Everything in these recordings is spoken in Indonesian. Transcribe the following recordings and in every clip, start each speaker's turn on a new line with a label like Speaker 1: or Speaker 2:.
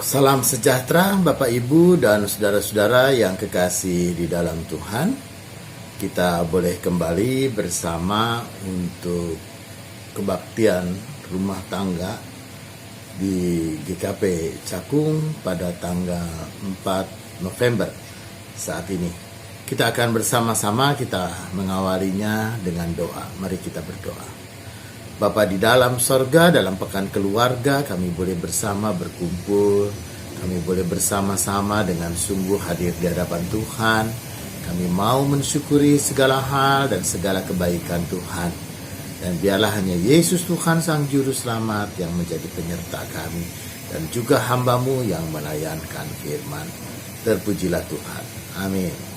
Speaker 1: Salam sejahtera Bapak Ibu dan saudara-saudara yang kekasih di dalam Tuhan. Kita boleh kembali bersama untuk kebaktian rumah tangga di GKP Cakung pada tanggal 4 November saat ini. Kita akan bersama-sama kita mengawalinya dengan doa. Mari kita berdoa. Bapa di dalam sorga, dalam pekan keluarga, kami boleh bersama berkumpul, kami boleh bersama-sama dengan sungguh hadir di hadapan Tuhan. Kami mau mensyukuri segala hal dan segala kebaikan Tuhan. Dan biarlah hanya Yesus Tuhan Sang Juru Selamat yang menjadi penyerta kami, dan juga hamba-Mu yang melayankan firman. Terpujilah Tuhan. Amin.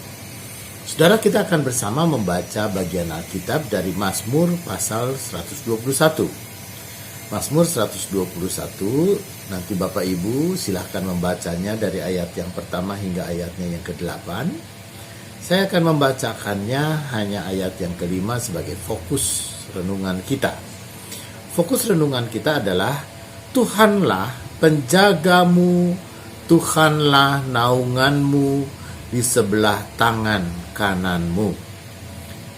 Speaker 1: Saudara, kita akan bersama membaca bagian Alkitab dari Mazmur pasal 121. Mazmur 121, nanti Bapak Ibu silahkan membacanya dari ayat yang pertama hingga ayatnya yang ke-8. Saya akan membacakannya hanya ayat yang kelima sebagai fokus renungan kita. Fokus renungan kita adalah Tuhanlah penjagamu, Tuhanlah naunganmu di sebelah tangan kananmu.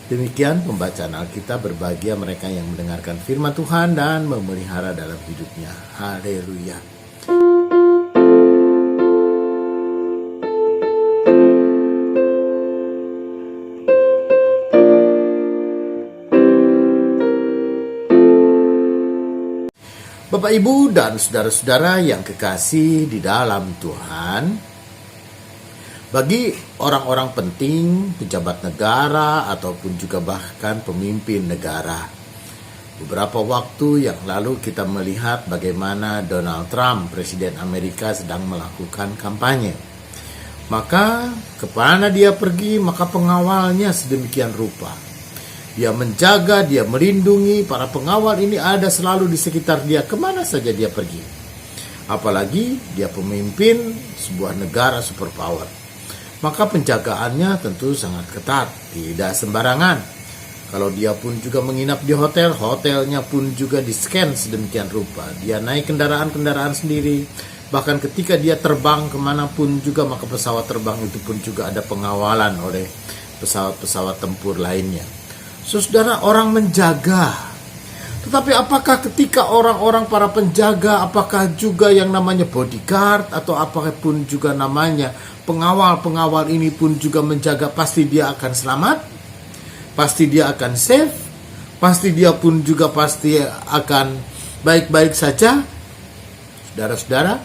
Speaker 1: Demikian pembacaan Alkitab. Berbahagia mereka yang mendengarkan firman Tuhan dan memelihara dalam hidupnya. Haleluya. Bapak, Ibu, dan saudara-saudara yang kekasih di dalam Tuhan, bagi orang-orang penting, pejabat negara, ataupun juga bahkan pemimpin negara, beberapa waktu yang lalu kita melihat bagaimana Donald Trump, Presiden Amerika, sedang melakukan kampanye. Maka kemana dia pergi, maka pengawalnya sedemikian rupa. Dia menjaga, dia melindungi, para pengawal ini ada selalu di sekitar dia, kemana saja dia pergi. Apalagi dia pemimpin sebuah negara superpower. Maka penjagaannya tentu sangat ketat, tidak sembarangan. Kalau dia pun juga menginap di hotel, hotelnya pun juga di-scan sedemikian rupa. Dia naik kendaraan-kendaraan sendiri. Bahkan ketika dia terbang kemanapun juga, maka pesawat terbang itu pun juga ada pengawalan oleh pesawat-pesawat tempur lainnya. Saudara, orang menjaga. Tetapi apakah ketika orang-orang para penjaga, apakah juga yang namanya bodyguard atau apapun juga namanya, pengawal-pengawal ini pun juga menjaga, pasti dia akan selamat? Pasti dia akan safe? Pasti dia pun juga pasti akan baik-baik saja? Saudara-saudara,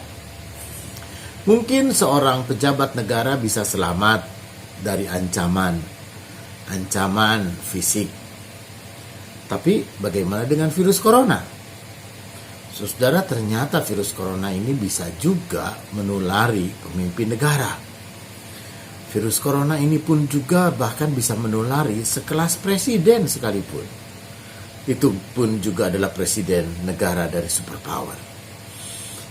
Speaker 1: mungkin seorang pejabat negara bisa selamat dari ancaman fisik. Tapi bagaimana dengan virus corona? Saudara, ternyata virus corona ini bisa juga menulari pemimpin negara. Virus corona ini pun juga bahkan bisa menulari sekelas presiden sekalipun. Itu pun juga adalah presiden negara dari superpower.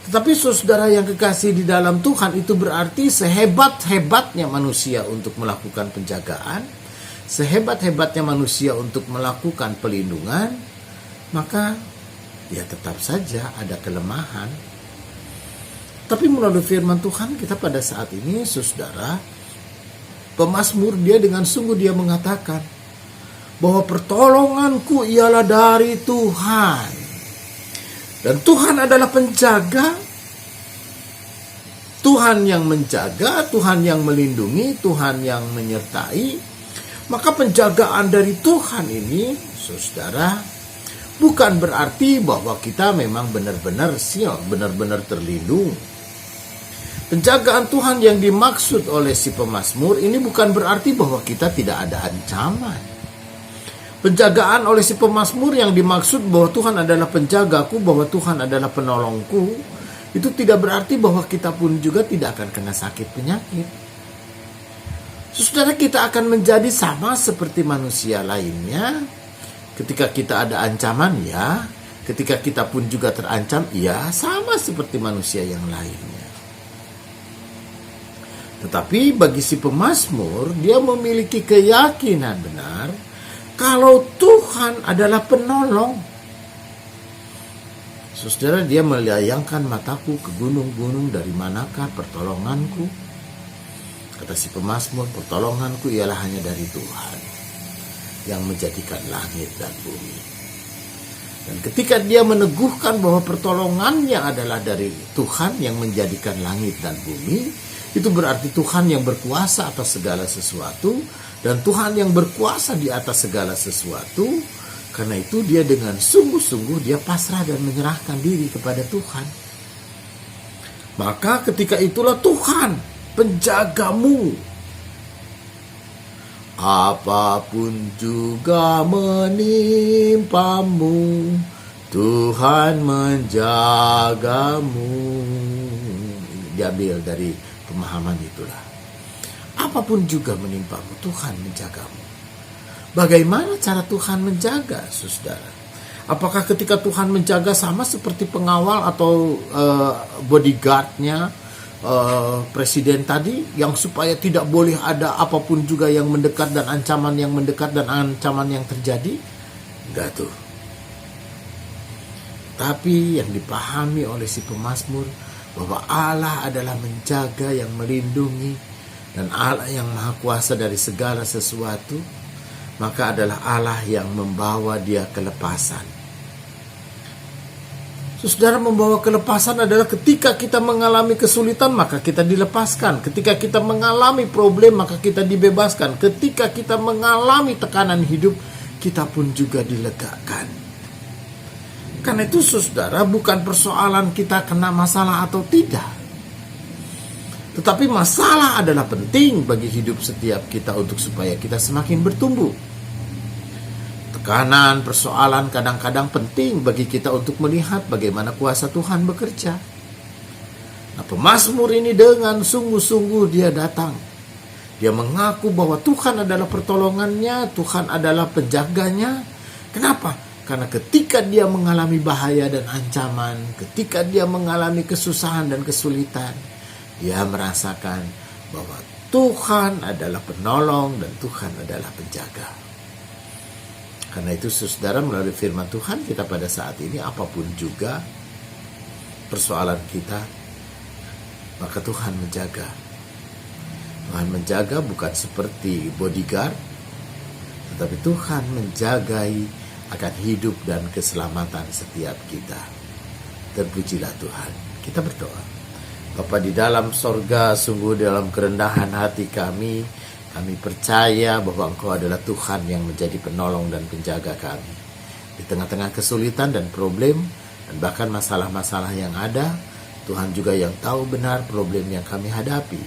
Speaker 1: Tetapi saudara yang kekasih di dalam Tuhan, itu berarti sehebat-hebatnya manusia untuk melakukan penjagaan, sehebat-hebatnya manusia untuk melakukan pelindungan, maka ya tetap saja ada kelemahan. Tapi melalui firman Tuhan kita pada saat ini, saudara, pemazmur dia dengan sungguh dia mengatakan bahwa pertolonganku ialah dari Tuhan. Dan Tuhan adalah penjaga. Tuhan yang menjaga, Tuhan yang melindungi, Tuhan yang menyertai. Maka penjagaan dari Tuhan ini, saudara, bukan berarti bahwa kita memang benar-benar siap, benar-benar terlindung. Penjagaan Tuhan yang dimaksud oleh si pemazmur ini bukan berarti bahwa kita tidak ada ancaman. Penjagaan oleh si pemazmur yang dimaksud bahwa Tuhan adalah penjagaku, bahwa Tuhan adalah penolongku, itu tidak berarti bahwa kita pun juga tidak akan kena sakit penyakit. Saudara, kita akan menjadi sama seperti manusia lainnya. Ketika kita ada ancaman, ya. Ketika kita pun juga terancam, ya, sama seperti manusia yang lainnya. Tetapi bagi si pemazmur, dia memiliki keyakinan benar kalau Tuhan adalah penolong. Saudara, dia melayangkan mataku ke gunung-gunung, dari manakah pertolonganku? Kata si pemazmur, pertolonganku ialah hanya dari Tuhan yang menjadikan langit dan bumi. Dan ketika dia meneguhkan bahwa pertolongannya adalah dari Tuhan yang menjadikan langit dan bumi, itu berarti Tuhan yang berkuasa atas segala sesuatu, dan Tuhan yang berkuasa di atas segala sesuatu. Karena itu dia dengan sungguh-sungguh dia pasrah dan menyerahkan diri kepada Tuhan. Maka ketika itulah Tuhan penjagamu. Apapun juga menimpamu, Tuhan menjagamu. Diambil dari pemahaman itulah. Apapun juga menimpamu, Tuhan menjagamu. Bagaimana cara Tuhan menjaga, saudara? Apakah ketika Tuhan menjaga sama seperti pengawal atau bodyguardnya presiden tadi, yang supaya tidak boleh ada apapun juga yang mendekat dan ancaman yang mendekat dan ancaman yang terjadi? Enggak tuh. Tapi yang dipahami oleh si pemazmur bahwa Allah adalah menjaga, yang melindungi, dan Allah yang maha kuasa dari segala sesuatu, maka adalah Allah yang membawa dia kelepasan. Saudara, membawa kelepasan adalah ketika kita mengalami kesulitan maka kita dilepaskan. Ketika kita mengalami problem maka kita dibebaskan. Ketika kita mengalami tekanan hidup kita pun juga dilegakan. Karena itu saudara, bukan persoalan kita kena masalah atau tidak. Tetapi masalah adalah penting bagi hidup setiap kita untuk supaya kita semakin bertumbuh. Tekanan, persoalan kadang-kadang penting bagi kita untuk melihat bagaimana kuasa Tuhan bekerja. Nah, pemazmur ini dengan sungguh-sungguh dia datang. Dia mengaku bahwa Tuhan adalah pertolongannya, Tuhan adalah penjaganya. Kenapa? Karena ketika dia mengalami bahaya dan ancaman, ketika dia mengalami kesusahan dan kesulitan, dia merasakan bahwa Tuhan adalah penolong dan Tuhan adalah penjaga. Karena itu saudara, melalui firman Tuhan kita pada saat ini, apapun juga persoalan kita, maka Tuhan menjaga. Tuhan menjaga bukan seperti bodyguard, tetapi Tuhan menjagai akan hidup dan keselamatan setiap kita. Terpujilah Tuhan. Kita berdoa. Bapa di dalam sorga, sungguh dalam kerendahan hati kami percaya bahwa Engkau adalah Tuhan yang menjadi penolong dan penjaga kami. Di tengah-tengah kesulitan dan problem, dan bahkan masalah-masalah yang ada, Tuhan juga yang tahu benar problem yang kami hadapi.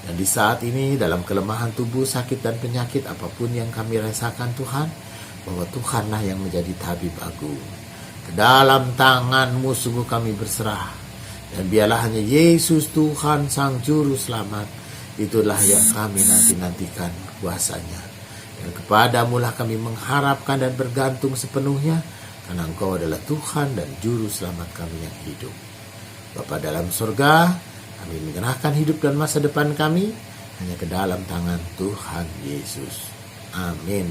Speaker 1: Dan di saat ini, dalam kelemahan tubuh, sakit dan penyakit apapun yang kami rasakan Tuhan, bahwa Tuhanlah yang menjadi tabib agung. Ke dalam tangan-Mu sungguh kami berserah. Dan biarlah hanya Yesus Tuhan Sang Juru Selamat, itulah yang kami nanti-nantikan kuasanya. Dan kepadamu lah kami mengharapkan dan bergantung sepenuhnya, karena Engkau adalah Tuhan dan Juru Selamat kami yang hidup. Bapa dalam surga, kami menyerahkan hidup dan masa depan kami hanya ke dalam tangan Tuhan Yesus. Amin.